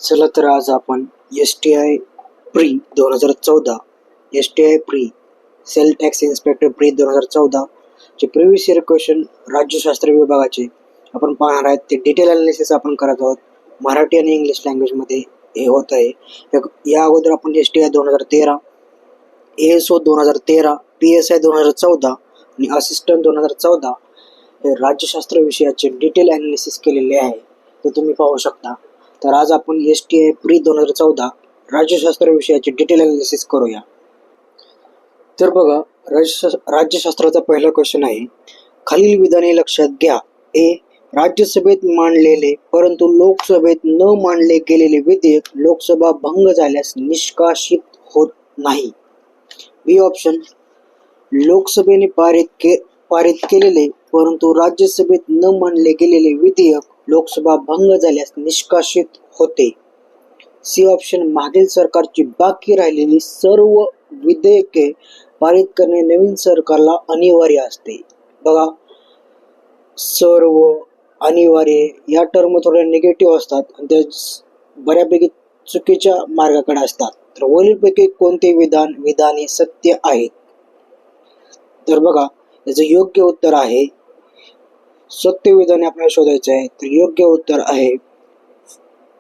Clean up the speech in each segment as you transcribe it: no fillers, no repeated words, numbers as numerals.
चला तर आज आपण STI pre 2014 STI pre sale tax inspector pre 2014 चे प्रिव्हियस इयर क्वेश्चन राज्यशास्त्र विभागाचे आपण पाहणार आहेत. ते डिटेल अनालिसिस आपण करत आहोत. मराठी आणि इंग्लिश लँग्वेजमध्ये हे होत आहे. या अगोदर आपण STI 2013, ASO 2013, PSI 2014 आणि असिस्टंट 2014 हे राज्यशास्त्र विषयाचे डिटेल अनालिसिस केलेले आहे. ते तुम्ही पाहू शकता. तर आज आपण STI प्री 2014 राज्यशास्त्र विषयाचे डिटेल अनालिसिस करूया. तर बघा, राज्यशास्त्राचा पहिला क्वेश्चन आहे. खालील विधाने लक्षात घ्या. ए. राज्यसभेत मांडलेले परंतु लोकसभेत न मांडले गेलेले विधेयक लोकसभा भंग झाल्यास निष्कासित होत नाही. बी ऑप्शन, लोकसभेने पारित केलेले परंतु राज्यसभेत न मांडले गेलेले विधेयक लोकसभा भंग झाल्यास निष्कासित होते. सी ऑप्शन, मागील सरकारची बाकी राहिलेली सर्व विधेयके पारित करणे नवीन सरकारला अनिवार्य असते. बघा, सर्व, अनिवार्य या टर्म थोड्या निगेटिव्ह असतात आणि त्या बऱ्यापैकी चुकीच्या मार्गाकडे असतात. तर वरीलपैकी कोणते विधाने सत्य आहेत? तर बघा, याचं योग्य उत्तर आहे, सत्य विधाने आपल्याला शोधायचं आहे. तर योग्य उत्तर आहे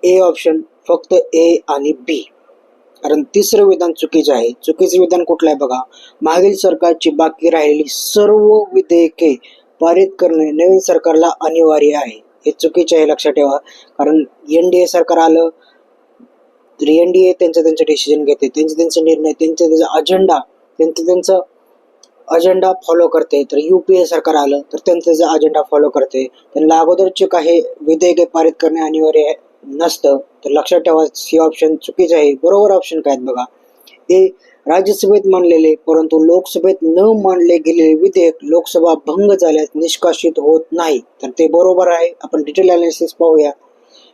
ए ऑप्शन, फक्त ए आणि बी. कारण तिसरं विधान चुकीचं आहे. चुकीचं विधान कुठलं आहे बघा, मागील सरकारची बाकी राहिलेली सर्व विधेयके पारित करणे नवीन सरकारला अनिवार्य आहे. हे चुकीचे आहे, लक्षात ठेवा. कारण NDA सरकार आलं तर NDA त्यांचं डिसिजन घेते, त्यांचे निर्णय, त्यांचा अजेंडा फॉलो करते. तर UPA सरकार आलं तर त्यांचा अजेंडा फॉलो करते. त्यांना अगोदरचे काही विधेयके पारित करणे अनिवार्य नसतं. तर लक्षात ठेवा, सी ऑप्शन चुकीचं आहे. बरोबर ऑप्शन काय आहेत बघा. ए. राज्यसभेत मांडलेले परंतु लोकसभेत न मांडले गेलेले विधेयक लोकसभा भंग झाल्यास निष्कासित होत नाही. तर ते बरोबर आहे. आपण डिटेल अनालिसिस पाहूया.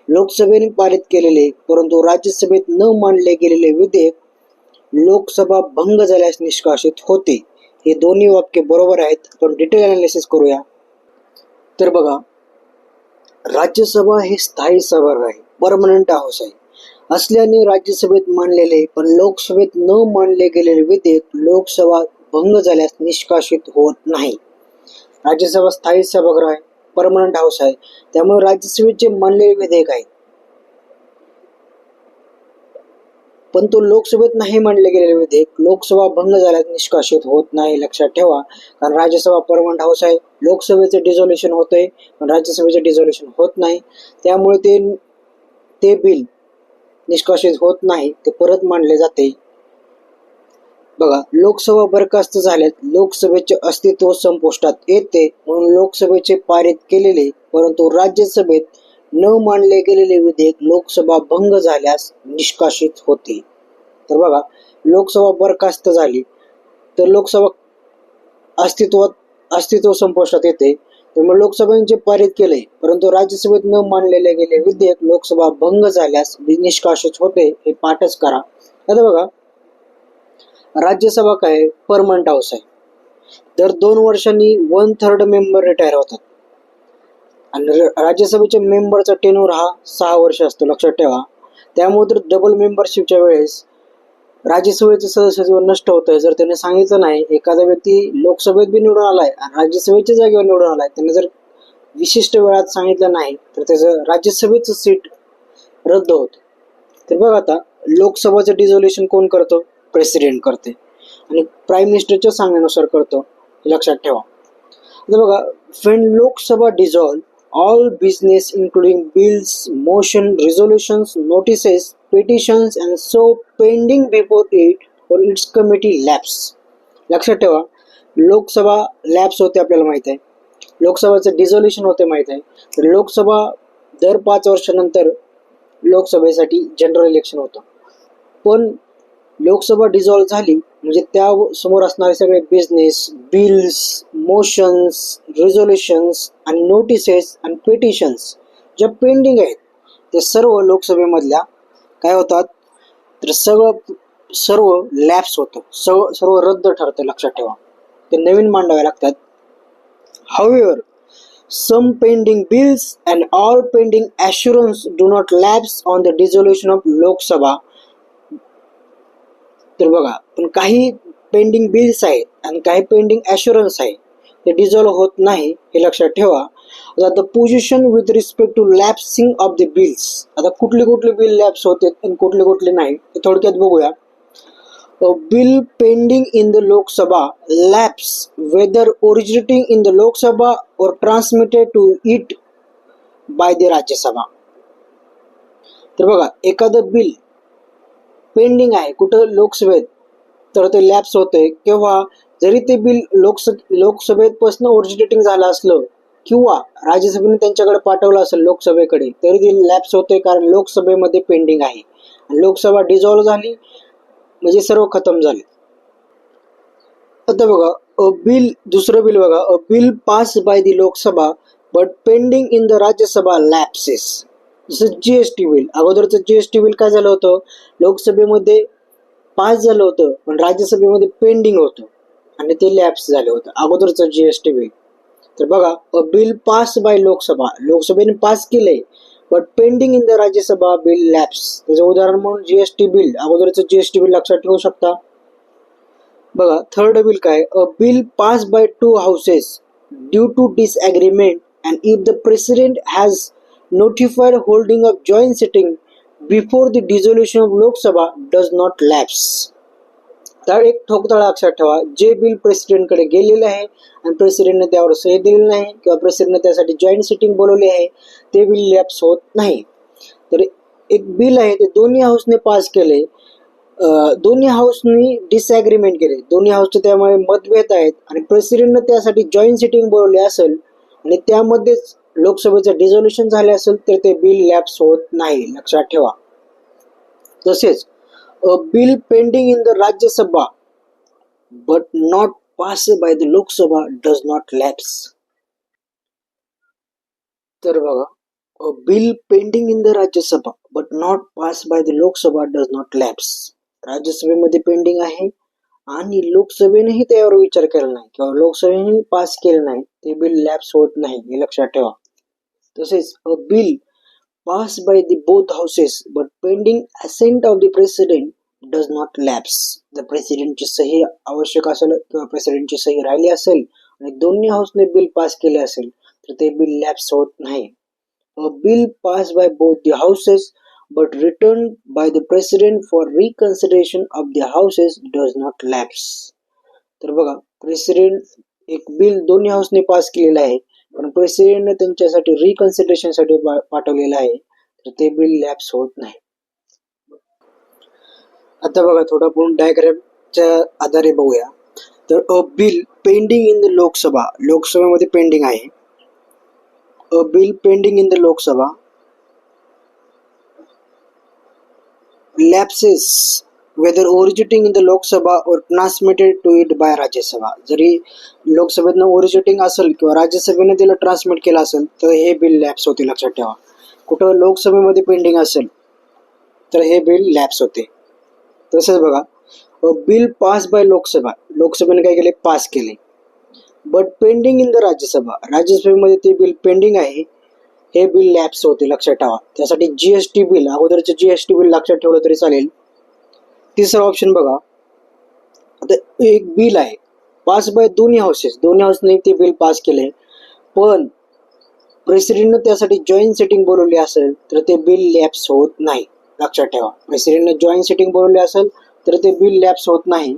लोकसभेने पारित केलेले परंतु राज्यसभेत न मांडले गेलेले विधेयक लोकसभा भंग झाल्यास निष्कासित होते. हे दोन्ही वाक्य बरोबर आहेत. आपण डिटेल अनालिसिस करूया. तर बघा, राज्यसभा हे स्थायी सभागृह आहे, परमनंट हाऊस आहे असल्याने राज्यसभेत मांडलेले पण लोकसभेत न मांडले गेलेले विधेयक लोकसभा भंग झाल्यास निष्कासित होत नाही. राज्यसभा स्थायी सभागृह आहे, परमनंट हाऊस आहे, त्यामुळे राज्यसभेचे मांडलेले विधेयक आहेत पण तो लोकसभेत नाही मांडले गेलेले विधेयक लोकसभा भंग झाल्यास निष्कासित होत नाही. लक्षात ठेवा, कारण राज्यसभा परमनंट हाऊस आहे, लोकसभेचे डिझोल्युशन होतंय पण राज्यसभेचे डिझोल्युशन होत नाही. त्यामुळे ते बिल निष्कासित होत नाही, ते परत मांडले जाते. बघा, लोकसभा बरखास्त झाल्यास लोकसभेचे अस्तित्व संपुष्टात येते, म्हणून लोकसभेचे पारित केलेले परंतु राज्यसभेत न मांडले गेलेले विधेयक लोकसभा भंग झाल्यास निष्कासित होते. तर बघा, लोकसभा बरखास्त झाली तर लोकसभा अस्तित्व संपुष्टात येते. त्यामुळे लोकसभेने जे पारित केले परंतु राज्यसभेत न मांडलेले गेले विधेयक लोकसभा भंग झाल्यास निष्कासित होते. हे पाठच करा. आता बघा, राज्यसभा काय, परमनंट हाऊस आहे. दर 2 वर्षांनी 1/3 मेंबर रिटायर होतात आणि राज्यसभेच्या मेंबरचा टेन्यूर हा 6 वर्ष असतो, लक्षात ठेवा. त्यामुळे तर डबल मेंबरशिपच्या वेळेस राज्यसभेचं सदस्यत्व नष्ट होतं. जर त्याने सांगितलं नाही, एखादा व्यक्ती लोकसभेत बी निवडून आलाय आणि राज्यसभेच्या जागेवर निवडून आलाय, त्याने जर विशिष्ट वेळात सांगितलं नाही तर त्याचं राज्यसभेचं सीट रद्द होतं. तर बघा, आता लोकसभाचं डिझोल्युशन कोण करतो? प्रेसिडेंट करते आणि प्राईम मिनिस्टरच्या सांगण्यानुसार करतो, हे लक्षात ठेवा. आता बघा, when Lok Sabha dissolve, all business including bills, motion, resolutions, notices, petitions and so pending before it or its committee lapse. लक्षात ठेवा, लोकसभा लॅप्स होते आपल्याला माहित आहे, लोकसभाचं डिझोल्युशन होते माहित आहे. तर लोकसभा दर 5 वर्षानंतर लोकसभेसाठी जनरल इलेक्शन होतं. पण लोकसभा डिझॉल्व झाली म्हणजे त्या समोर असणारे सगळे बिझनेस, बिल्स, मोशन्स, रिझोल्युशन्स आणि नोटिसेस आणि पेटिशन्स ज्या पेंडिंग आहेत ते सर्व लोकसभेमधल्या काय होतात, तर सर्व लॅप्स होतं, सर्व रद्द ठरतं. लक्षात ठेवा, ते नवीन मांडावे लागतात. हाऊएव्हर some pending bills and all pending assurance do not lapse on the dissolution of Lok Sabha. तर बघा, पण काही पेंडिंग बिल्स आहेत आणि काही पेंडिंग ॲश्युरन्स आहे ते डिझॉल्व्ह होत नाही, हे लक्षात ठेवा. आता the position with respect to lapsing of the bills, आता कुठले कुठले बिल लॅप्स होते आणि कुठले कुठले नाही ते थोडक्यात बघूया. A bill pending in the Lok Sabha lapse whether originating in the Lok Sabha or transmitted to it by the Rajya Sabha. तर बघा, एखादं बिल पेंडिंग आहे कुठं लोकसभेत, तर ते लॅप्स होते किंवा जरी ते बिल लोकसभेपासून ओरिजिनेटिंग झालं असलं किंवा राज्यसभेने त्यांच्याकडे पाठवलं असेल लोकसभेकडे, तरी ते लॅप्स होते कारण लोकसभेमध्ये पेंडिंग आहे. लोकसभा डिझॉल्व्ह झाली म्हणजे सर्व खतम झाले. आता बघा, अ बिल, दुसरं बिल बघा, a bill pass by the Lok Sabha but pending in the Rajya Sabha lapses. जसं जीएसटी बिल, अगोदरचं जीएसटी बिल काय झालं होतं, लोकसभेमध्ये पास झालं होतं पण राज्यसभेमध्ये पेंडिंग होतं आणि ते लॅप्स झालं होतं अगोदरचं जीएसटी बिल. तर बघा, a bill pass by Lok Sabha, लोकसभेने पास केलंय but pending in the Rajya Sabha bill lapse. त्याचं उदाहरण म्हणून जीएसटी बिल, अगोदरचं जीएसटी बिल लक्षात ठेवू शकता. बघा, थर्ड बिल काय, a bill pass by two houses due to disagreement and if the president has notified holding of joint sitting before the dissolution of Lok Sabha does not lapse. तर एक ठोकताळा लक्षात ठेवा, जे बिल प्रेसिडेंटकडे गेलेले आहे आणि प्रेसिडेंटने त्यावर सही दिली नाही किंवा प्रेसिडेंटने त्यासाठी जॉईंट सिटिंग बोलवली आहे, ते बिल लॅप्स होत नाही. तर एक बिल आहे ते दोन्ही हाऊसने पास केले, दोन्ही हाऊसनी डिसॲग्रीमेंट केले, दोन्ही हाऊसचे त्यामुळे मतभेद आहेत आणि प्रेसिडेंटने त्यासाठी जॉईंट सिटिंग बोलवली असेल आणि त्यामध्येच लोकसभेचं डिझोल्युशन झाले असेल तर ते बिल लॅप्स होत नाही, लक्षात ठेवा. तसेच a bill pending in the Rajya Sabha but not pass by the Lok Sabha does not lapse. तर बघा, a bill pending in the Rajya Sabha but not pass by the Lok Sabha does not lapse. राज्यसभेमध्ये पेंडिंग आहे आणि लोकसभेनेही त्यावर विचार केला नाही किंवा लोकसभेने पास केलं नाही, ते बिल लॅप्स होत नाही, हे लक्षात ठेवा. तसेच a bill pass by the both houses but pending assent of the president does not lapse. जर प्रेसिडेंटची सही आवश्यक असेल किंवा प्रेसिडेंटची सही राहिली असेल आणि दोन्ही हाऊसने बिल पास केले असेल तर ते बिल लॅप्स होत नाही. अ bill pass by both the houses but return by the president for reconsideration of the houses does not lapse. तर बघा, प्रेसिडेंट एक बिल दोन्ही हाऊसने पास केलेलं आहे पण प्रेसिडेंटने त्यांच्यासाठी रिकन्सिडरेशनसाठी पाठवलेलं आहे, तर ते बिल लॅप्स होत नाही. आता बघा, थोडा आपण डायग्रामच्या आधारे बघूया. तर अ bill pending in the Lok Sabha, लोकसभेमध्ये पेंडिंग आहे. अ bill pending in the Lok Sabha lapses whether originating in the Lok Sabha or transmitted to it by Rajya Sabha. जरी लोकसभेतनं ओरिजिनेटिंग असेल किंवा राज्यसभेने त्याला ट्रान्समिट केलं असेल तर हे बिल लॅप्स होते, लक्षात ठेवा. कुठं लोकसभेमध्ये पेंडिंग असेल तर हे बिल लॅप्स होते. तसंच बघा, बिल पास बाय लोकसभा, लोकसभेने काय केले, पास केले but pending in the Rajya Sabha, राज्यसभेमध्ये ते बिल पेंडिंग आहे, हे बिल लॅप्स होते, लक्षात ठेवा. त्यासाठी जीएसटी बिल, अगोदरचे जीएसटी बिल लक्षात ठेवलं तरी चालेल. तिसरा ऑप्शन बघा, आता एक बिल आहे पास बाय दोन्ही हाऊसेस, दोन्ही हाऊसने ते बिल पास केले पण प्रेसिडेंटने त्यासाठी जॉईंट सिटिंग बोलवली असेल तर ते बिल लॅप्स होत नाही, लक्षात ठेवा. प्रेसिडेंटने जॉईंट सिटिंग बोलवली असेल तर ते बिल लॅप्स होत नाही.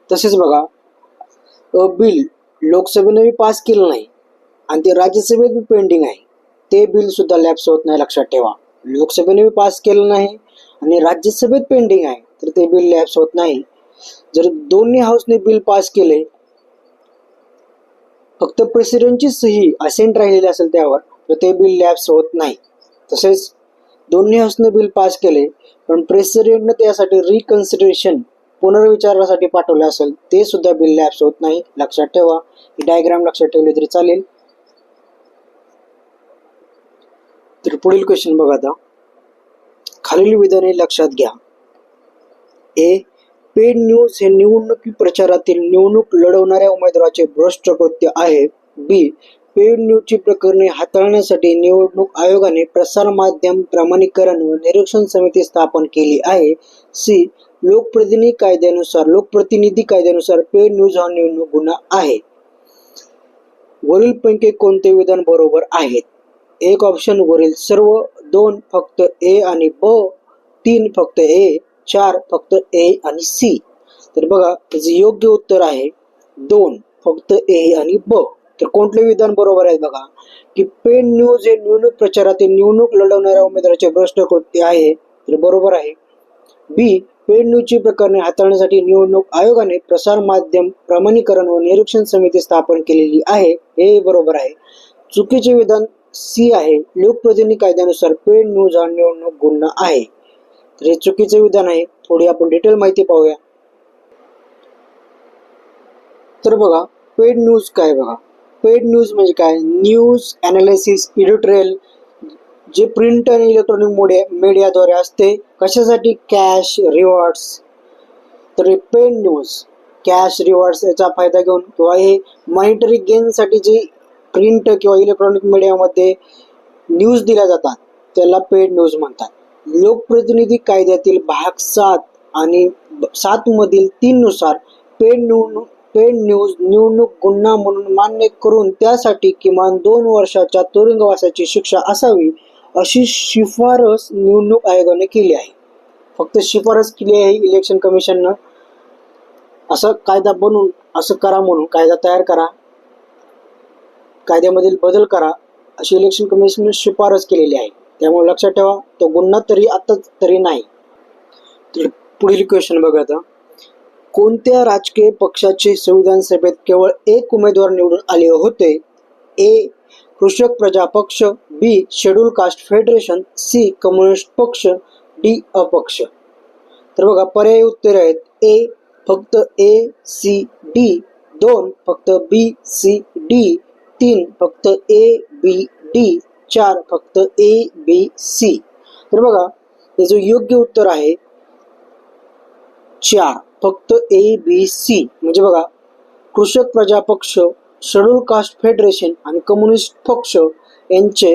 तसेच बघा, बिल लोकसभेने पास केलं नाही आणि ते राज्यसभेत पेंडिंग आहे, ते बिल सुद्धा लॅप्स होत नाही, लक्षात ठेवा. लोकसभेने पास केलं नाही आणि राज्यसभेत पेंडिंग आहे तर ते बिल लॅप्स होत नाही. जर दोन्ही हाऊसने बिल पास केले, फक्त प्रेसिडेंटची सही असेंट राहिलेली असेल त्यावर, तर ते बिल लॅप्स होत नाही. तसेच दोन्ही हाऊसने बिल पास केले पण प्रेसिडेंटने त्यासाठी रिकन्सिडरेशन, पुनर्विचारासाठी पाठवले असेल, ते सुद्धा बिल लॅप्स होत नाही, लक्षात ठेवा. ही डायग्राम लक्षात ठेवली तरी चालेल. तर पुढील क्वेश्चन बघा, आता खालील विधाने लक्षात घ्या. ए, पेड न्यूज हे निवडणुकी प्रचारातील निवडणूक लढवणाऱ्या उमेदवाराचे भ्रष्ट कृत्य आहे. बी, पेड न्यूजची प्रकरणे हाताळण्यासाठी निवडणूक आयोगाने प्रसार माध्यम प्रमाणीकरण व निरीक्षण समिती स्थापन केली आहे. सी. लोकप्रतिनिधी कायद्यानुसार पेड न्यूज हा निवडणूक गुन्हा आहे. वरीलपैकी कोणते विधान बरोबर आहेत? एक ऑप्शन वरील सर्व, 2 फक्त ए आणि ब, 3 फक्त ए, 4 फक्त ए आणि सी. तर बघा त्याचे योग्य उत्तर आहे 2 फक्त ए आणि ब. तर कोणते विधान बरोबर आहे बघा की पेड न्यूज हे निवडणूक प्रचारातील निवडणूक लढवणाऱ्या उमेदवाराचे भ्रष्ट कृत्य आहे. तर बरोबर आहे. बी. पेड न्यूजची प्रकरणे हाताळण्यासाठी निवडणूक आयोगाने प्रसार माध्यम प्रमाणीकरण व निरीक्षण समिती स्थापन केलेली आहे. हे बरोबर आहे. चुकीचे विधान सी आहे. लोकप्रतिनिधी कायद्यानुसार पेड न्यूज हा निवडणूक गुन्हा आहे. तर हे चुकीचे विधान आहे. थोडी आपण डिटेल माहिती पाहूया. तर बघा पेड न्यूज काय बघा. पेड न्यूज म्हणजे काय? न्यूज ॲनालिसिस एडिटोरियल जे प्रिंट आणि इलेक्ट्रॉनिक मीडियाद्वारे असते. कशासाठी? Cash rewards. तर पेड न्यूज कॅश रिवॉर्ड्स याचा फायदा घेऊन किंवा हे मॉनिटरी गेनसाठी जे प्रिंट किंवा इलेक्ट्रॉनिक मीडियामध्ये न्यूज दिल्या जातात त्याला पेड न्यूज म्हणतात. लोकप्रतिनिधी कायद्यातील भाग 7 आणि 7 मधील 3 नुसार पेड न्यूज निवडणूक गुन्हा म्हणून मान्य करून त्यासाठी किमान 2 वर्षाच्या तुरुंगवासाची शिक्षा असावी अशी शिफारस निवडणूक आयोगाने केली आहे. फक्त शिफारस केली आहे इलेक्शन कमिशननं. असं कायदा बनवून असं करा म्हणून कायदा तयार करा, कायद्यामधील बदल करा अशी इलेक्शन कमिशनने शिफारस केलेली आहे. त्यामुळे लक्षात ठेवा तो गुन्हा तरी आता तरी नाही. तर पुढील क्वेश्चन बघा आता. कोणत्या राजकीय पक्षाचे संविधान सभेत केवळ एक उमेदवार निवडून आले होते? ए. Krishak Praja Paksha, B. Schedule caste federation, C. Communist पक्ष, डी. अपक्ष. तर बघा पर्यायी उत्तर आहेत ए फक्त ए, सी, डी, 2 फक्त बी, सी, डी, 3 फक्त ए, बी, डी, 4 फक्त ए, बी, सी. तर बघा याचं योग्य उत्तर आहे 4 फक्त ए, बी, सी. म्हणजे बघा कृषक प्रजा पक्ष, शेड्यूल कास्ट फेडरेशन आणि कम्युनिस्ट पक्ष यांचे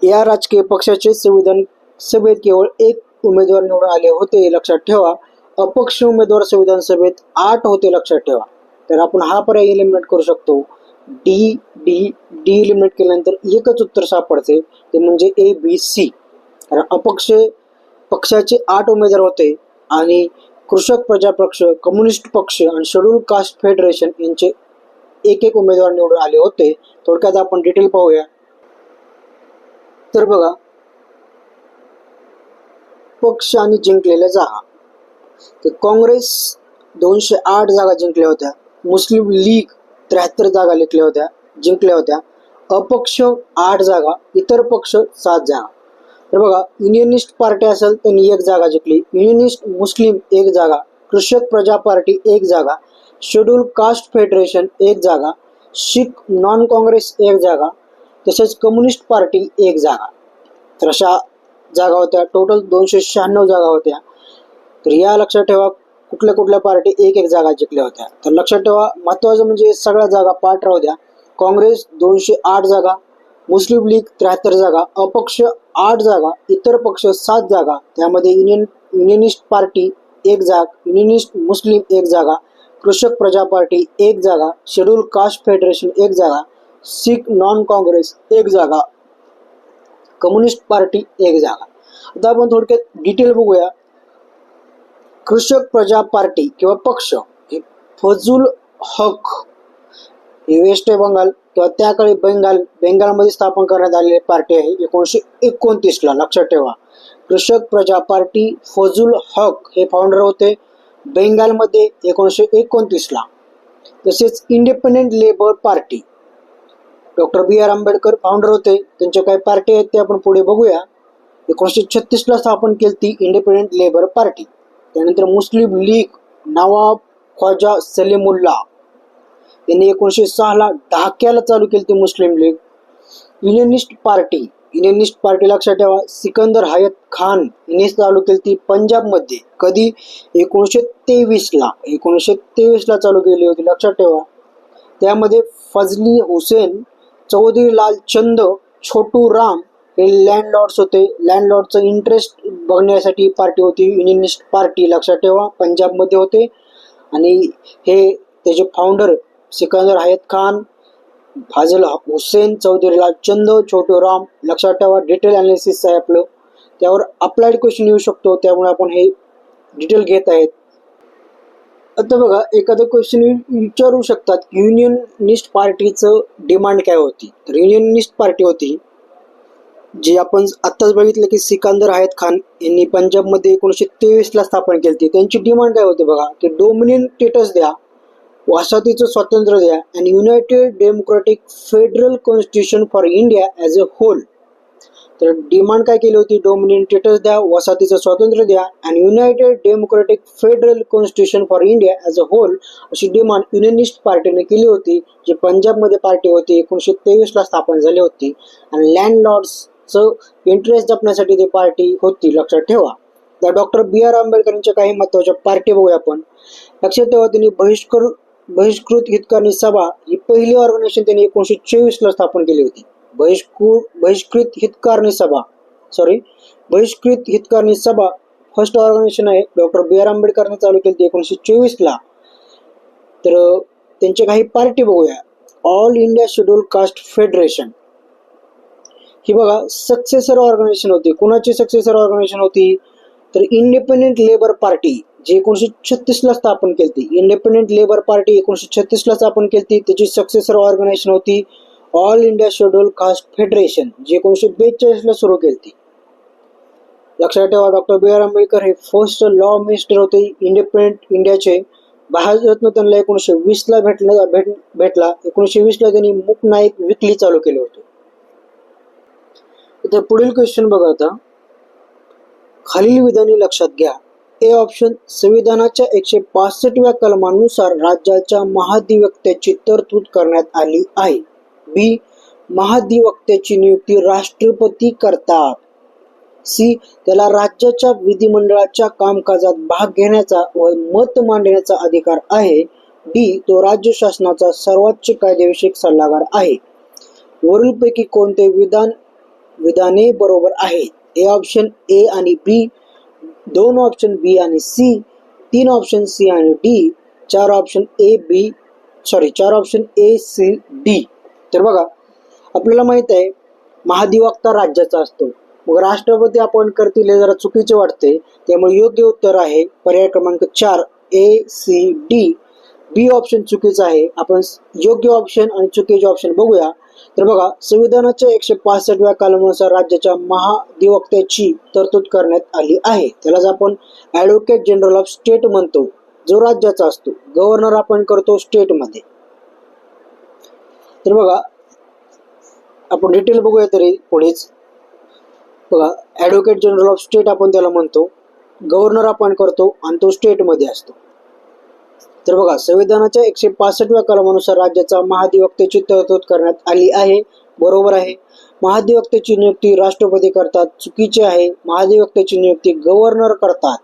या राजकीय पक्षाचे संविधान सभेत केवळ एक उमेदवार निवडून आले होते. लक्षात ठेवा. अपक्ष उमेदवार संविधान सभेत 8 होते. लक्षात ठेवा. तर आपण हा पर्याय एलिमिनेट करू शकतो. डी डी डी एलिमिनेट केल्यानंतर एकच उत्तर सापडते ते म्हणजे ए, बी, सी. कारण अपक्ष पक्षाचे 8 उमेदवार होते आणि कृषक प्रजा पक्ष, कम्युनिस्ट पक्ष आणि शेड्यूल कास्ट फेडरेशन यांचे एक उमेदवार निवडून आले होते. थोडक्यात आपण डिटेल पाहूया. तर बघा पक्ष आणि जिंकलेल्या जागा. तर काँग्रेस 208 जागा जिंकल्या होत्या. मुस्लिम लीग 73 जागा जिंकल्या होत्या. अपक्ष 8 जागा, इतर पक्ष 7 जागा. तर बघा युनियनिस्ट पार्टी असेल त्यांनी 1 जागा जिंकली. युनियनिस्ट मुस्लिम 1 जागा, कृषक प्रजा पार्टी 1 जागा, शेड्यूल कास्ट फेडरेशन 1 जागा, शीख नॉन काँग्रेस 1 जागा, तसेच कम्युनिस्ट पार्टी 1 जागा. तर अशा जागा होत्या. टोटल 296 जागा होत्या. तर या लक्षात ठेवा कुठल्या पार्टी 1 जागा जिंकल्या होत्या. तर लक्षात ठेवा महत्त्वाचं म्हणजे सगळ्या जागा पाठ राहू द्या. काँग्रेस 208 जागा, मुस्लिम लीग 73 जागा, अपक्ष 8 जागा, इतर पक्ष 7 जागा. त्यामध्ये युनियनिस्ट पार्टी 1 जागा, युनियनिस्ट मुस्लिम 1 जागा, कृषक प्रजा पार्टी 1 जागा, शेड्यूल कास्ट फेडरेशन 1 जागा, शीख नॉन काँग्रेस 1 जागा, कम्युनिस्ट पार्टी 1 जागा. आता आपण थोडक्यात डिटेल बघूया. कृषक प्रजा पार्टी किंवा पक्ष हे फजूल हक हे वेस्ट बंगाल किंवा त्या काळी बेंगालमध्ये स्थापन करण्यात आलेली पार्टी आहे 1929 ला. लक्षात ठेवा कृषक प्रजा पार्टी फजूल हक हे फाउंडर होते बेंगालमध्ये 1929 ला. तसेच independent labour party doctor B.R. Ambedkar founder होते. त्यांच्या काही पार्टी आहेत ते आपण पुढे बघूया. 1936 ला स्थापन केली ती इंडिपेंडेंट लेबर पार्टी. त्यानंतर मुस्लिम लीग नवाब ख्वाजा सलीमुल्ला यांनी 1906 ला ढाक्याला चालू केली ती मुस्लिम लीग. युनियनिस्ट पार्टी लक्षात ठेवा सिकंदर हयात खान यांनी चालू केली ती पंजाबमध्ये. कधी? 1923 ला चालू केली होती. लक्षात ठेवा. त्यामध्ये फजली हुसेन चौधरी लालचंद छोटू राम हे लँडलॉर्ड्स होते. लँडलॉर्डचं इंटरेस्ट बघण्यासाठी पार्टी होती युनियनिस्ट पार्टी, लक्षात ठेवा, पंजाबमध्ये होते. आणि हे त्याचे फाउंडर सिकंदर हयात खान, फाजल हुसेन, चौधरी लालचंद, छोटू राम, लक्षात ठेवा. डिटेल अनालिसिस आहे आपलं, त्यावर अप्लाइड क्वेश्चन येऊ शकतो, त्यामुळे आपण हे डिटेल घेत आहेत. आता बघा, एखादं क्वेश्चन विचारू शकतात युनियनिस्ट पार्टीचं डिमांड काय होती. तर युनियनिस्ट पार्टी होती जी आपण आत्ताच बघितलं की सिकंदर हयात खान यांनी पंजाबमध्ये 1923ला स्थापन केली. त्यांची डिमांड काय होती बघा, की डोमिनियन स्टेटस द्या, वसाहतीचं स्वातंत्र्य द्या, आणि United democratic federal constitution for India as a whole. तर डिमांड काय केली होती, डोमिनियन स्टेटस द्या, वसाहतीचं स्वातंत्र्य द्या, आणि United democratic federal constitution for India as a whole अशी डिमांड युनियनिस्ट पार्टीने केली होती, जी पंजाबमध्ये पार्टी होती, 1923ला स्थापन झाली होती. आणि लँडलॉर्ड्सचं इंटरेस्ट जपण्यासाठी ती पार्टी होती, लक्षात ठेवा. तर डॉक्टर B.R. आंबेडकरांच्या काही महत्त्वाच्या पार्टी बघूया आपण. लक्षात ठेवा, त्यांनी बहिष्कृत हितकारणी सभा ही पहिली ऑर्गनायझेशन त्यांनी 1924ला स्थापन केली होती. बहिष्कृत हितकारणी सभा फर्स्ट ऑर्गनायझेशन आहे, डॉक्टर B.R. आंबेडकरने चालू केली 1924ला. तर त्यांचे काही पार्टी बघूया. All India schedule caste federation ही बघा सक्सेसर ऑर्गनायझेशन होती. कुणाची सक्सेसर ऑर्गनायझेशन होती, तर इंडिपेंडेंट लेबर पार्टी जी 1936ला स्थापन केली. इंडिपेंडेंट लेबर पार्टी 1936ला स्थापन केली, त्याची सक्सेसर ऑर्गनायझेशन होती all India schedule caste federation जी 1942ला सुरू केली. लक्षात ठेवा, डॉक्टर B.R. आंबेडकर हे फर्स्ट लॉ मिनिस्टर होते इंडिपेंडेंट इंडियाचे. भारतरत्न त्यांना 1920ला भेटला. 1920ला त्यांनी मूक नाईक विकली चालू केले होते. तर पुढील क्वेश्चन बघा आता, खालील विधाने लक्षात घ्या. ए ऑप्शन, संविधानाच्या 165व्या कलमानुसार राज्याच्या महाधिवक्त्याची तरतूद करण्यात आली आहे. बी, महाधिवक्त्याची नियुक्ती राष्ट्रपती करतात. सी, त्याला राज्याच्या विधिमंडळाच्या कामकाजात भाग घेण्याचा व मत मांडण्याचा अधिकार आहे. डी, तो राज्य शासनाचा सर्वोच्च कायदेविषयक सल्लागार आहे. वरीलपैकी कोणते विधाने बरोबर आहेत? ए ऑप्शन ए आणि बी, 2 ऑप्शन बी आणि सी, 3 ऑप्शन सी आणि D, 4 option A C D. तर बघा, आपल्याला माहित आहे महाधिवक्ता राज्याचा असतो, मग राष्ट्रपती अपॉइंट करतील हे जरा चुकीचे वाटते, त्यामुळे योग्य उत्तर आहे पर्याय क्रमांक 4 ए सी डी. बी ऑप्शन चुकीचं आहे. आपण योग्य ऑप्शन आणि चुकीचे ऑप्शन बघूया. तर बघा, संविधानाच्या 165व्या कलमानुसार राज्याच्या महाधिवक्त्याची तरतूद करण्यात आली आहे. त्यालाच आपण ॲडव्होकेट जनरल ऑफ स्टेट म्हणतो, जो राज्याचा असतो. गव्हर्नर आपण करतो स्टेटमध्ये. तर बघा, आपण डिटेल बघूया तरी पुढेच. बघा, ॲडव्होकेट जनरल ऑफ स्टेट आपण त्याला म्हणतो, गव्हर्नर आपण करतो आणि तो स्टेटमध्ये असतो. तर बघा, संविधानाच्या 165व्या कलमानुसार राज्याचा महाधिवक्त्याची तरतूद करण्यात आली आहे, बरोबर आहे. महाधिवक्त्याची नियुक्ती राष्ट्रपती करतात, चुकीचे आहे. महाधिवक्त्याची नियुक्ती गव्हर्नर करतात.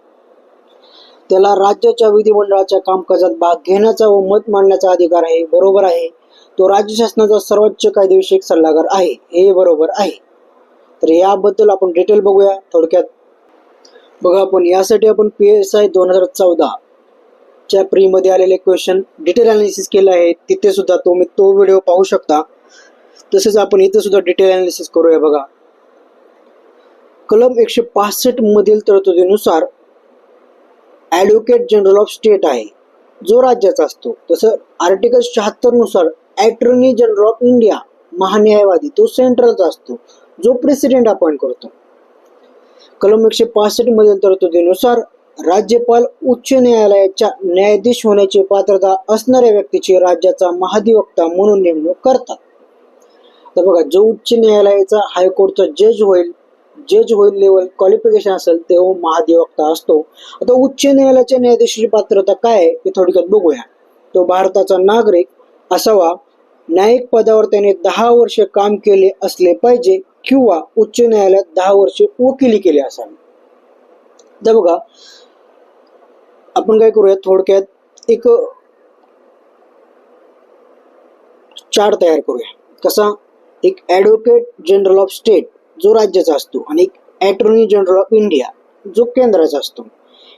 त्याला राज्याच्या विधिमंडळाच्या कामकाजात भाग घेण्याचा व मत मांडण्याचा अधिकार आहे, बरोबर आहे. तो राज्य शासनाचा सर्वोच्च कायदेविषयक सल्लागार आहे, हे बरोबर आहे. तर याबद्दल आपण डिटेल बघूया थोडक्यात. बघा, आपण यासाठी आपण PSI 2014 च्या प्रीमध्ये आलेले क्वेश्चन डिटेल अनालिसिस केलं आहे, तिथे सुद्धा तुम्ही तो व्हिडिओ पाहू शकता. तसेच आपण इथे सुद्धा डिटेल अनालिसिस करूया. बघा, कलम 165 मधील तरतुदीनुसार ॲडव्होकेट जनरल ऑफ स्टेट आहे, जो राज्याचा असतो. तसं आर्टिकल 76 नुसार अटॉर्नी जनरल ऑफ इंडिया, महान्यायवादी, तो सेंट्रलचा असतो, जो प्रेसिडेंट अपॉइंट करतो. कलम 165 मधील तरतुदीनुसार राज्यपाल उच्च न्यायालयाच्या न्यायाधीश होण्याची पात्रता असणाऱ्या व्यक्तीची राज्याचा महाधिवक्ता म्हणून नेमणूक करतात. तर बघा, जो उच्च न्यायालयाचा हायकोर्टचा जज होईल लेवल क्वालिफिकेशन असेल तो महाधिवक्ता असतो. आता उच्च न्यायालयाच्या न्यायाधीशाची पात्रता काय आहे ते थोडक्यात बघूया. तो भारताचा नागरिक असावा, न्यायिक पदावर त्याने 10 वर्ष काम केले असले पाहिजे किंवा उच्च न्यायालयात 10 वर्षे वकिली केली असावी. तर बघा, आपण काय करूया, थोडक्यात एक चार्ट तयार करूया. कसा, एक ॲडव्होकेट जनरल ऑफ स्टेट जो राज्याचा असतो आणि एक अटॉर्नी जनरल ऑफ इंडिया जो केंद्राचा असतो.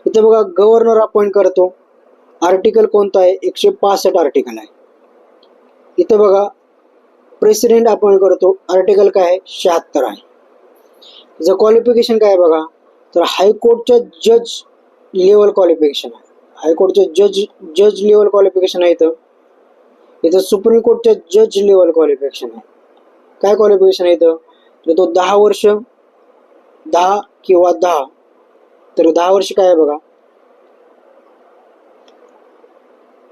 इथे बघा गव्हर्नर अपॉइंट करतो. आर्टिकल कोणता आहे? 165 आर्टिकल आहे. इथे बघा प्रेसिडेंट अपॉइंट करतो. आर्टिकल काय आहे? 76 आहे. त्याचं क्वालिफिकेशन काय आहे बघा, तर हायकोर्टच्या जज लेवल क्वालिफिकेशन आहे. हायकोर्टच्या जज लेवल क्वालिफिकेशन आहे. इथं सुप्रीम कोर्टच्या जज लेवल क्वालिफिकेशन आहे. काय क्वालिफिकेशन आहे इथं? तर तो 10 वर्ष 10 किंवा 10, तर 10 वर्ष काय आहे बघा,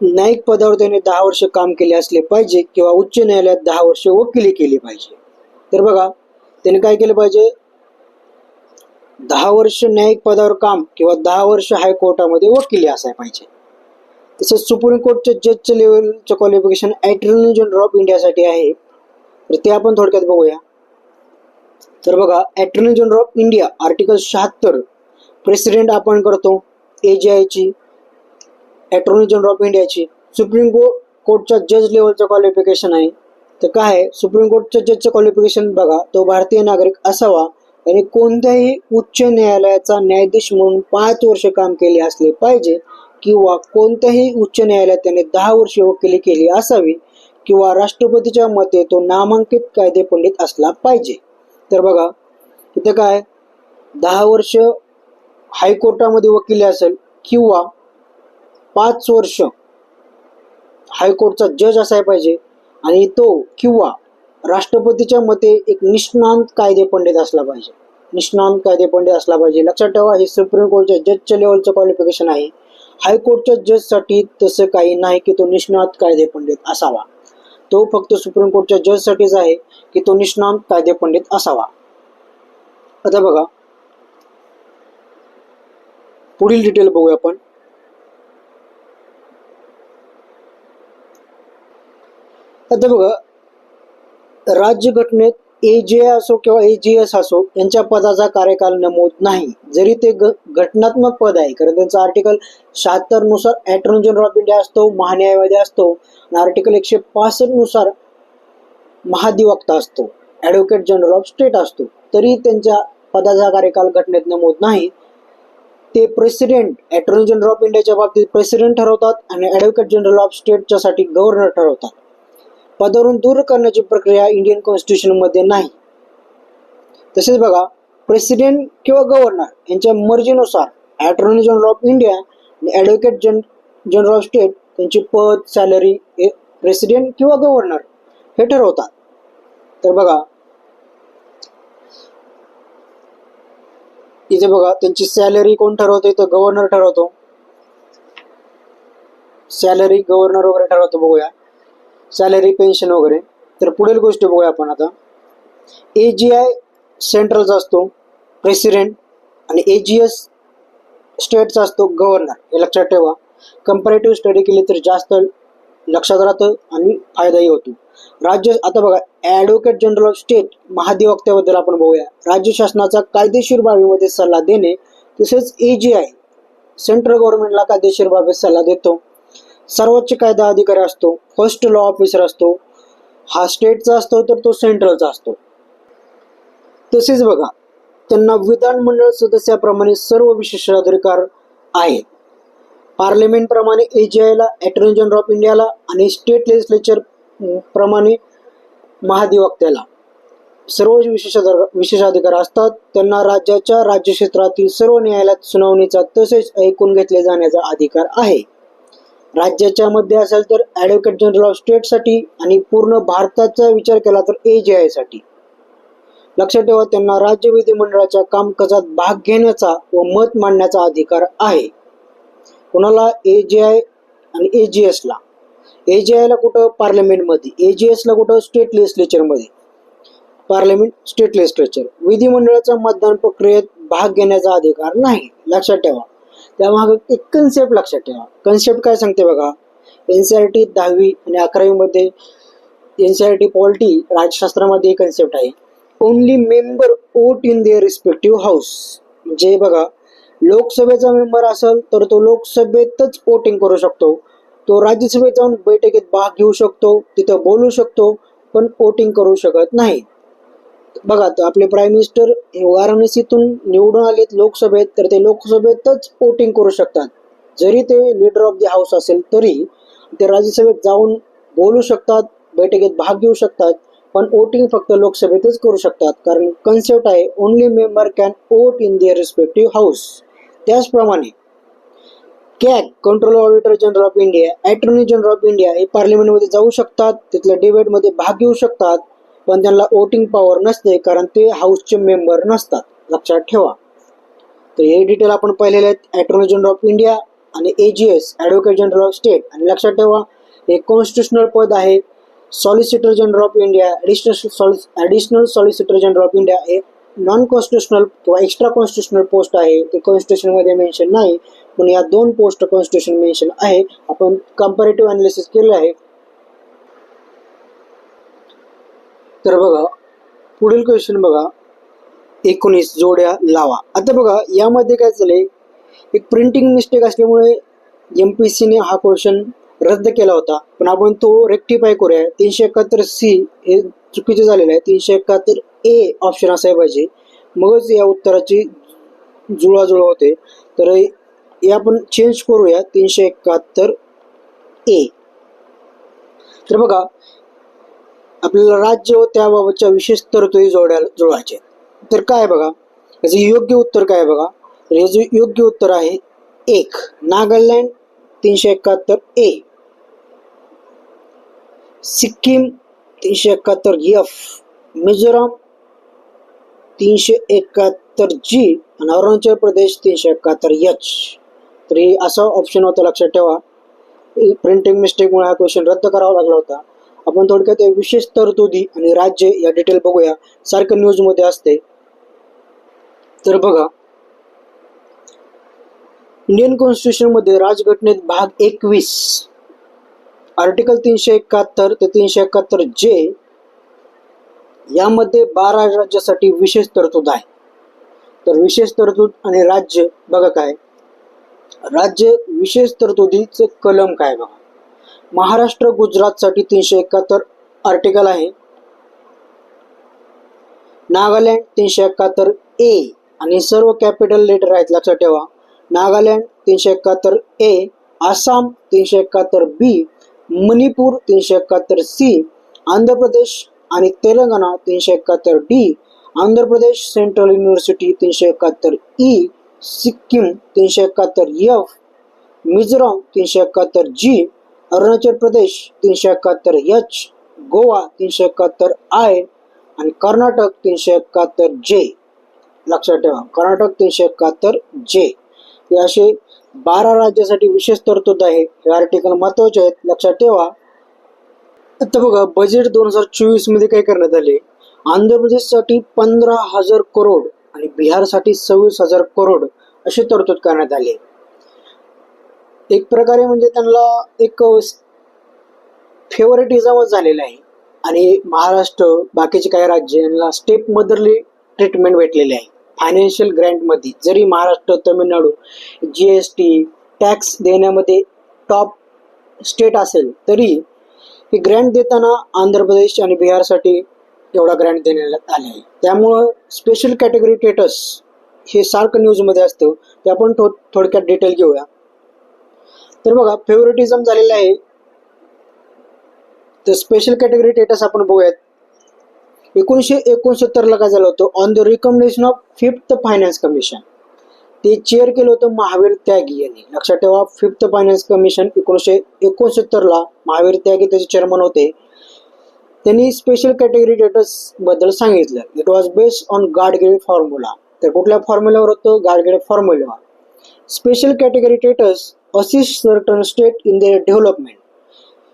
न्यायिक पदावर त्याने 10 वर्ष काम केले असले पाहिजे किंवा उच्च न्यायालयात 10 वर्ष वकिली केली पाहिजे. तर बघा त्याने काय केलं पाहिजे, 10 वर्ष न्यायिक पदावर काम किंवा 10 वर्ष हायकोर्टामध्ये वकिली असायला पाहिजे. तसंच सुप्रीम कोर्टच्या जजच्या लेवलचं क्वालिफिकेशन अटॉर्नी जनरल ऑफ इंडियासाठी आहे. तर ते आपण थोडक्यात बघूया. तर बघा attorney general of India article 76 president appoint करतो. AGIची अटॉर्नी जनरल ऑफ इंडियाची. सुप्रीम कोर्टच्या जज लेवलचं क्वालिफिकेशन आहे. तर काय आहे सुप्रीम कोर्टच्या जजचं क्वालिफिकेशन बघा, तो भारतीय नागरिक असावा आणि कोणत्याही उच्च न्यायालयाचा न्यायाधीश म्हणून 5 वर्ष काम केले असले पाहिजे किंवा कोणत्याही उच्च न्यायालयात त्याने 10 वर्ष वकिली केली असावी किंवा राष्ट्रपतीच्या मते तो नामांकित कायदेपंडित असला पाहिजे. तर बघा इथे काय 10 वर्ष हायकोर्टामध्ये वकिली असेल किंवा 5 वर्ष हायकोर्टचा जज असायला पाहिजे आणि तो किंवा राष्ट्रपतीच्या मते एक निष्णात कायदेपंडित असला पाहिजे. निष्णात कायदेपंडित असला पाहिजे. लक्षात ठेवा हे सुप्रीम कोर्टच्या जजच्या लेवलचं क्वालिफिकेशन आहे. हायकोर्टच्या जजसाठी तसं काही नाही की तो निष्णात कायदेपंडित असावा. तो फक्त सुप्रीम कोर्टच्या जजसाठीच आहे की तो निष्णात कायदेपंडित असावा. आता बघा पुढील डिटेल बघूया आपण. आता बघा राज्यघटनेत AGI असो किंवा AGS असो यांच्या पदाचा कार्यकाल नमूद नाही, जरी ते घटनात्मक पद आहे. कारण त्यांचं आर्टिकल 76 नुसार अटॉर्नी जनरल ऑफ इंडिया असतो, महान्यायवादी असतो आणि आर्टिकल 165 नुसार महाधिवक्ता असतो, ॲडव्होकेट जनरल ऑफ स्टेट असतो. तरी त्यांच्या पदाचा कार्यकाल घटनेत नमूद नाही. ते प्रेसिडेंट अटॉर्नी जनरल ऑफ इंडियाच्या बाबतीत प्रेसिडेंट ठरवतात आणि ॲडव्होकेट जनरल ऑफ स्टेटच्या साठी गव्हर्नर ठरवतात. पदावरून दूर करण्याची प्रक्रिया इंडियन कॉन्स्टिट्यूशनमध्ये नाही. तसेच बघा प्रेसिडेंट किंवा गव्हर्नर यांच्या मर्जीनुसार अटॉर्नी जनरल ऑफ इंडिया आणि ॲडव्होकेट जनरल ऑफ स्टेट त्यांची पद सॅलरी प्रेसिडेंट किंवा गव्हर्नर हे ठरवतात. तर बघा इथे बघा त्यांची सॅलरी कोण ठरवते, तर गव्हर्नर ठरवतो. सॅलरी गव्हर्नर वगैरे ठरवतो. बघूया सॅलरी पेन्शन वगैरे. तर पुढील गोष्टी बघूया आपण आता. AGI सेंट्रलचा असतो प्रेसिडेंट आणि AGS स्टेटचा असतो गव्हर्नर. हे लक्षात ठेवा. कंपॅरेटिव्ह स्टडी केली तर जास्त लक्षात राहतं आणि फायदाही होतो. राज्य आता बघा ॲडव्होकेट जनरल ऑफ स्टेट महाधिवक्त्याबद्दल आपण बघूया. राज्य शासनाचा कायदेशीर बाबीमध्ये सल्ला देणे. तसेच AGI सेंट्रल गव्हर्नमेंटला कायदेशीर बाबीत सल्ला देतो. सर्वोच्च कायदा अधिकारी असतो. फर्स्ट लॉ ऑफिसर असतो. हा स्टेटचा असतो तर तो सेंट्रलचा असतो. तसेच बघा त्यांना विधानमंडळ सदस्याप्रमाणे सर्व विशेषाधिकार आहेत. पार्लमेंट प्रमाणे AGIला अटॉर्नी जनरल ऑफ इंडियाला आणि स्टेट लेजिस्लेचर प्रमाणे महाधिवक्त्याला सर्व विशेषाधिकार असतात. त्यांना राज्याच्या राज्यक्षेत्रातील सर्व न्यायालयात सुनावणीचा तसेच ऐकून घेतले जाण्याचा अधिकार आहे. राज्याच्या मध्ये असेल तर ॲडव्होकेट जनरल ऑफ स्टेटसाठी आणि पूर्ण भारताचा विचार केला तर AGI साठी. लक्षात ठेवा त्यांना राज्य विधिमंडळाच्या कामकाजात भाग घेण्याचा व मत मांडण्याचा अधिकार आहे. कोणाला? AGI आणि AGSला. AGIला कुठं? पार्लमेंटमध्ये. AGSला कुठं? स्टेट लेजिस्लेचरमध्ये. Parliament state legislature. विधिमंडळाच्या मतदान प्रक्रियेत भाग घेण्याचा अधिकार नाही. लक्षात ठेवा. त्यामागे एक कन्सेप्ट लक्षात ठेवा. कन्सेप्ट काय सांगते बघा. NCERT 10वी आणि 11वी मध्ये NCERT पॉलिटी राज्यशास्त्रामध्ये एक कन्सेप्ट आहे. Only member vote in their respective house. म्हणजे बघा लोकसभेचा मेंबर असेल तर तो लोकसभेतच वोटिंग करू शकतो. तो राज्यसभेत जाऊन बैठकीत भाग घेऊ शकतो, तिथं बोलू शकतो, पण वोटिंग करू शकत नाही. बघा, तर आपले प्राईम मिनिस्टर हे वाराणसीतून निवडून आलेत लोकसभेत, तर ते लोकसभेतच वोटिंग करू शकतात. जरी ते लीडर ऑफ द हाऊस असेल तरी ते राज्यसभेत जाऊन बोलू शकतात, बैठकीत भाग घेऊ शकतात, पण वोटिंग फक्त लोकसभेतच करू शकतात. कारण कन्सेप्ट आहे only member can vote in their respective house. त्याचप्रमाणे CAG control auditor general of India, attorney general of India हे पार्लिमेंटमध्ये जाऊ शकतात, तिथल्या डिबेटमध्ये भाग घेऊ शकतात, पण त्यांना वोटिंग पॉवर नसते कारण ते हाऊसचे मेंबर नसतात. लक्षात ठेवा. तर हे डिटेल आपण पाहिलेले आहेत अटॉर्नी जनरल ऑफ इंडिया आणि AGS advocate general of state. आणि लक्षात ठेवा हे कॉन्स्टिट्युशनल पद आहे. Solicitor general of India, additional solicitor general of India हे नॉन कॉन्स्टिट्युशनल किंवा एक्स्ट्रा कॉन्स्टिट्युशनल पोस्ट आहे. ते कॉन्स्टिट्युशनमध्ये मेन्शन नाही, पण या 2 पोस्ट कॉन्स्टिट्युशन मेन्शन आहे. आपण कंपॅरेटिव्ह अनालिसिस केलं आहे. तर बघा पुढील क्वेश्चन बघा, 19 जोड्या लावा. आता बघा यामध्ये काय झालंय, एक प्रिंटिंग मिस्टेक असल्यामुळे MPSCने हा क्वेश्चन रद्द केला होता, पण आपण तो रेक्टिफाय करूया. 371C हे चुकीचे झालेलं आहे. 371A ऑप्शन असायला पाहिजे, मगच या उत्तराची जुळाजुळ होते. तर हे आपण चेंज करूया 371A. तर बघा आपल्याला राज्य व त्याबाबतच्या विशेष तरतुदी जुळवायचे. तर काय बघा याचं योग्य उत्तर काय बघा, तर याचं योग्य उत्तर आहे 1 Nagaland 371A, Sikkim 371F, Mizoram 371G आणि अरुणाचल प्रदेश 371H. तर हे असा ऑप्शन होता. लक्षात ठेवा प्रिंटिंग मिस्टेकमुळे हा क्वेश्चन रद्द करावा लागला होता. आपण थोडक्यात विशेष तरतुदी आणि राज्य या डिटेल बघूया, सारखं न्यूजमध्ये असते. तर बघा इंडियन कॉन्स्टिट्यूशनमध्ये राजघटनेत भाग 21 आर्टिकल 371 ते 371J यामध्ये 12 राज्यासाठी विशेष तरतूद आहे. तर विशेष तरतूद आणि राज्य बघा काय, राज्य विशेष तरतुदीचं कलम काय बघा, महाराष्ट्र गुजरातसाठी 371 आर्टिकल आहे, नागालँड 371A आणि सर्व कॅपिटल लेटर आहेत. लक्षात ठेवा Nagaland 371A, Assam 371B, Manipur 371C, Andhra Pradesh आणि Telangana 371D, Andhra Pradesh central university 371E, Sikkim 371F, Mizoram 371G, Arunachal Pradesh 371H, Goa 371I आणि कर्नाटक 371J. लक्षात ठेवा कर्नाटक 371J. हे असे 12 राज्यासाठी विशेष तरतूद आहे. हे आर्टिकल महत्वाचे आहेत, लक्षात ठेवा. आता बघा बजेट 2024 मध्ये काय करण्यात आले, आंध्र प्रदेशसाठी 15,000 करोड आणि बिहारसाठी 26,000 करोड अशी तरतूद करण्यात आली. एक प्रकारे म्हणजे त्यांना एक फेवरेटिझमच झालेला आहे आणि महाराष्ट्र बाकीचे काही राज्य यांना स्टेप मदरली ट्रीटमेंट भेटलेली आहे फायनान्शियल ग्रँटमध्ये. जरी महाराष्ट्र तामिळनाडू GST टॅक्स देण्यामध्ये टॉप स्टेट असेल तरी हे ग्रँट देताना आंध्र प्रदेश आणि बिहारसाठी एवढा ग्रँट देण्यात आले आहे. त्यामुळं स्पेशल कॅटेगरी स्टेटस हे सारखं न्यूजमध्ये असतं, ते आपण थोडक्यात डिटेल घेऊया. तर बघा फेवरेटिझम झालेलं आहे. तर स्पेशल कॅटेगरी स्टेटस आपण बघूयात. 1969 ला काय झालं होतं, on the recommendation of 5th finance commission ते चेअर केलं होतं महावीर त्यागी यांनी. लक्षात ठेवा 5th फायनान्स कमिशन 1969 ला महावीर त्यागी त्याचे चेअरमन होते. त्यांनी स्पेशल कॅटेगरी स्टेटस बद्दल सांगितलं. It was based on Gadgil formula. तर कुठल्या फॉर्म्युलावर होतं, Gadgil formula. Special category status assist certain state in their development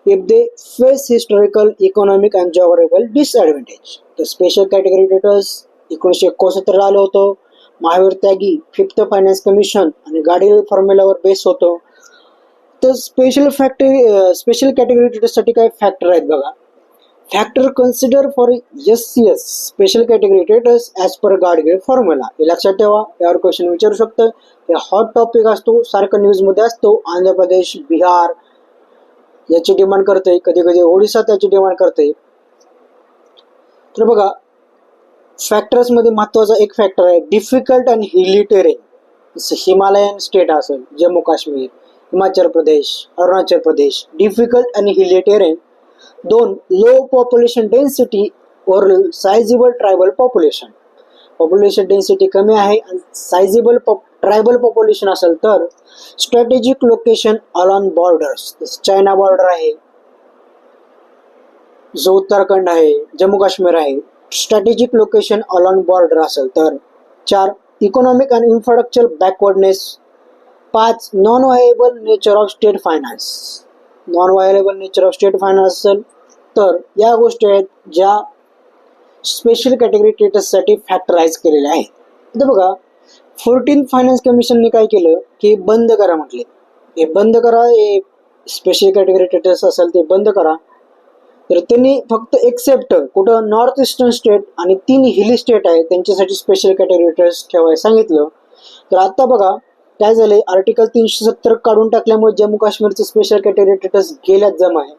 if they face historical, economic and geographical disadvantage. तर स्पेशल कॅटेगरी स्टेटस 1971 आलं होतं. महावीर त्यागी 5th फायनान्स कमिशन आणि Gadgil फॉर्म्युलावर base होतं. तर स्पेशल कॅटेगरी स्टेटससाठी काय फॅक्टर आहेत बघा. Factor consider for SCS special category status as per Gadgil formula. हे लक्षात ठेवा, यावर क्वेश्चन विचारू शकतं. हे हॉट टॉपिक असतो, सारखं न्यूजमध्ये असतो. आंध्र प्रदेश, बिहार याची डिमांड करते, कधी कधी ओडिसा त्याची डिमांड करते. तर बघा, फॅक्टर्समध्ये महत्त्वाचा एक फॅक्टर आहे डिफिकल्ट अँड हिली टेरेन. जसं हिमालयन स्टेट असेल, जम्मू काश्मीर, हिमाचल प्रदेश, अरुणाचल प्रदेश, डिफिकल्ट आणि हिली टेरेन. 2, लो पॉप्युलेशन डेन्सिटी और sizeable tribal population. Population density कमी आहे आणि सायझेबल ट्रायबल पॉप्युलेशन असेल तर strategic location alone borders. China border आहे, जो उत्तराखंड आहे, जम्मू काश्मीर आहे, स्ट्रॅटेजिक लोकेशन अलॉन बॉर्डर असेल तर. 4, economic and infrastructure backwardness. 5, non viable nature of state finance. Non viable nature of state finance असेल तर या गोष्टी आहेत ज्या स्पेशल कॅटेगरी स्टेटससाठी फॅक्टराइज केलेल्या आहेत. आता बघा, 14th फायनान्स कमिशनने काय केलं की बंद करा म्हटले. हे बंद करा, हे स्पेशल कॅटेगरी स्टेटस असेल ते बंद करा. तर त्यांनी फक्त एक्सेप्ट कुठं नॉर्थ ईस्टर्न स्टेट आणि 3 हिली स्टेट आहेत त्यांच्यासाठी स्पेशल कॅटेगरी स्टेटस ठेवायला सांगितलं. तर आता बघा काय झालंय, आर्टिकल 370 काढून टाकल्यामुळे जम्मू काश्मीरचं स्पेशल कॅटेगरी स्टेटस गेल्यात जमा आहे.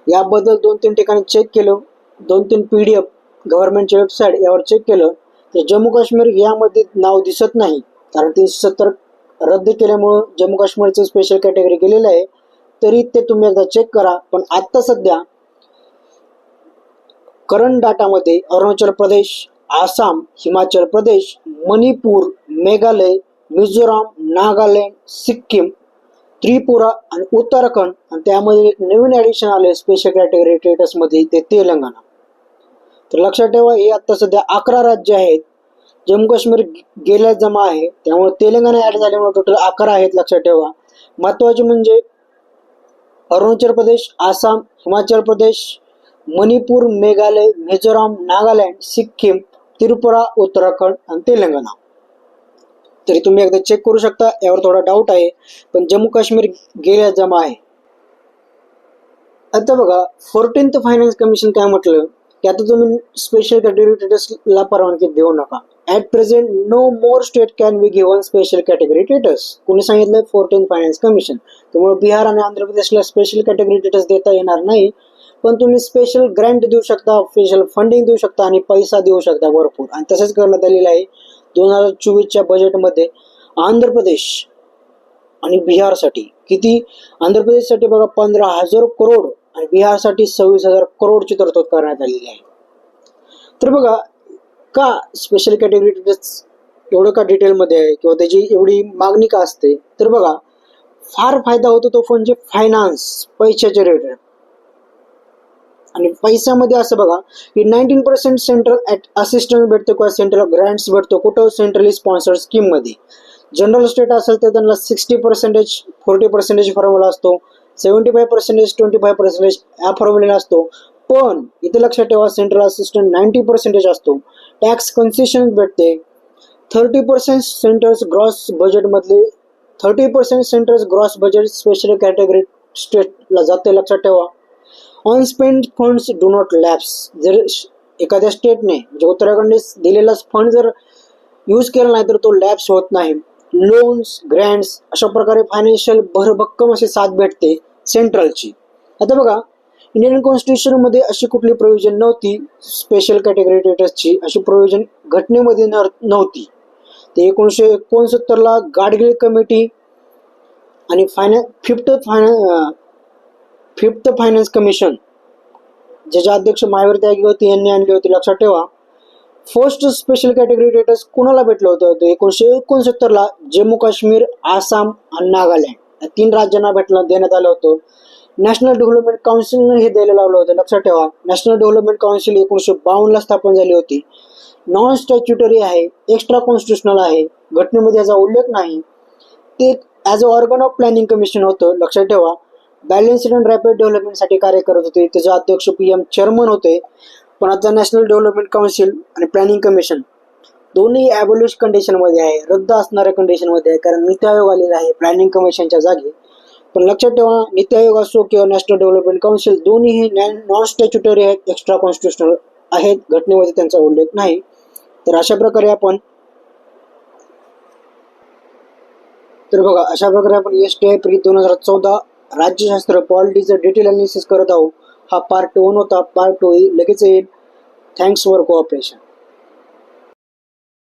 याबद्दल 2-3 ठिकाणी चेक केलं, 2-3 PDF गव्हर्नमेंटच्या वेबसाईट यावर चेक केलं तर जम्मू काश्मीर यामध्ये नाव दिसत नाही. कारण 370 रद्द केल्यामुळं जम्मू काश्मीरचं स्पेशल कॅटेगरी गेलेलं आहे. तरी ते तुम्ही एकदा चेक करा. पण आत्ता सध्या करंट डाटामध्ये अरुणाचल प्रदेश, आसाम, हिमाचल प्रदेश, मणिपूर, मेघालय, मिझोराम, नागालँड, सिक्कीम, त्रिपुरा आणि उत्तराखंड आणि त्यामध्ये एक नवीन ॲडिशन आले स्पेशल कॅटेगरी स्टेटसमध्ये ते तेलंगणा. तर लक्षात ठेवा, हे आता सध्या 11 राज्य आहेत. जम्मू काश्मीर गेल्या जमा आहे, त्यामुळे तेलंगणा ॲड झाल्यामुळे टोटल 11 आहेत. लक्षात ठेवा. महत्त्वाचे म्हणजे अरुणाचल प्रदेश, आसाम, हिमाचल प्रदेश, मणिपूर, मेघालय, मिझोराम, नागालँड, सिक्कीम, त्रिपुरा, उत्तराखंड आणि तेलंगणा. तरी तुम्ही एकदा चेक करू शकता, यावर थोडा डाऊट आहे पण जम्मू काश्मीर गेल्या जमा आहे. आता बघा, 14th फायनान्स कमिशन काय म्हटलं की आता तुम्ही स्पेशल कॅटेगरी स्टेटसला परवानगी देऊ नका. At present no more state can be given special category status. कोणी सांगितलं? 14th finance commission. त्यामुळे बिहार आणि आंध्र प्रदेशला स्पेशल कॅटेगरी स्टेटस देता येणार नाही. पण तुम्ही स्पेशल ग्रँट देऊ शकता, स्पेशल फंडिंग देऊ शकता आणि पैसा देऊ शकता भरपूर. आणि तसंच करण्यात आलेलं आहे 2024च्या बजेटमध्ये. आंध्र प्रदेश आणि बिहारसाठी किती? आंध्र प्रदेशसाठी बघा 15,000 करोड आणि बिहारसाठी 26,000 करोडची तरतूद करण्यात आलेली आहे. तर बघा, का स्पेशल कॅटेगरी स्टेटस एवढं का डिटेलमध्ये आहे किंवा त्याची एवढी मागणी का असते? तर बघा, फार फायदा होतो तो म्हणजे फायनान्स, पैशाचे रेट. आणि पैशामध्ये असं बघा की 19% सेंट्रल असिस्टन्स भेटतो किंवा सेंट्रल ग्रँट्स भेटतो. कुठं? सेंट्रली स्पॉन्सर्ड स्कीममध्ये. जनरल स्टेट असेल तर त्यांना 60%, 40% फॉर्म्युला असतो, 75%, 25% हा फॉर्म्युला असतो. पण इथे लक्षात ठेवा, सेंट्रल असिस्टंट 90% असतो. टॅक्स कन्सेशन भेटते. 30% सेंट्रल्स ग्रॉस बजेटमधले 30% central's gross budget special category स्टेटला जाते. लक्षात ठेवा. Unspend funds do not lapse. जर एखाद्या स्टेटने म्हणजे उत्तराखंडने दिलेला फंड जर यूज केला नाही तर तो लॅप्स होत नाही. लोन्स, ग्रँट्स अशा प्रकारे फायनान्शियल भरभक्कम अशी साथ भेटते सेंट्रलची. आता बघा, इंडियन कॉन्स्टिट्यूशनमध्ये अशी कुठली प्रोव्हिजन नव्हती स्पेशल कॅटेगरी स्टेटसची. अशी प्रोव्हिजन घटनेमध्ये नव्हती. ते 1969ला गाडगीळ कमिटी आणि फिफ्थ फायनान्स कमिशन ज्याचे अध्यक्ष महावीर अग्निहोत्री यांनी आणली होती. लक्षात ठेवा. फर्स्ट स्पेशल कॅटेगरी स्टेटस कुणाला भेटलं होतं? 1969ला जम्मू काश्मीर, आसाम आणि नागालँड या 3 राज्यांना देण्यात आलं होतं. नॅशनल डेव्हलपमेंट काउन्सिलने हे द्यायला लावलं होतं. लक्षात ठेवा. नॅशनल डेव्हलपमेंट काउन्सिल 1952ला स्थापन झाली होती. नॉन स्टॅच्युटरी आहे, एक्स्ट्रा कॉन्स्टिट्युशनल आहे, घटनेमध्ये याचा उल्लेख नाही. ते as a organ of planning commission होतं. लक्षात ठेवा. बॅलन्स्ड अँड रॅपिड डेव्हलपमेंटसाठी कार्य करत होते. त्याचे अध्यक्ष PM चेअरमन होते. पण आता नॅशनल डेव्हलपमेंट काउन्सिल आणि प्लॅनिंग कमिशन दोन्ही ॲबोलिश कंडिशनमध्ये आहे, रद्द असणाऱ्या कंडिशनमध्ये आहे. कारण नीती आयोग आलेला आहे प्लॅनिंग कमिशनच्या जागी. पण लक्षात ठेवा, नीती आयोग असो किंवा नॅशनल डेव्हलपमेंट काउन्सिल दोन्ही हे नॉन स्टॅच्युटरी आहेत, एक्स्ट्रा कॉन्स्टिट्युशनल आहेत, घटनेमध्ये त्यांचा उल्लेख नाही. तर अशा प्रकारे आपण STI प्री 2014 राज्यशास्त्र पॉलिटीचं डिटेल अनालिसिस करत आहोत. हा पार्ट 1 होता. पार्ट 2 लगेच येईल. Thanks for cooperation.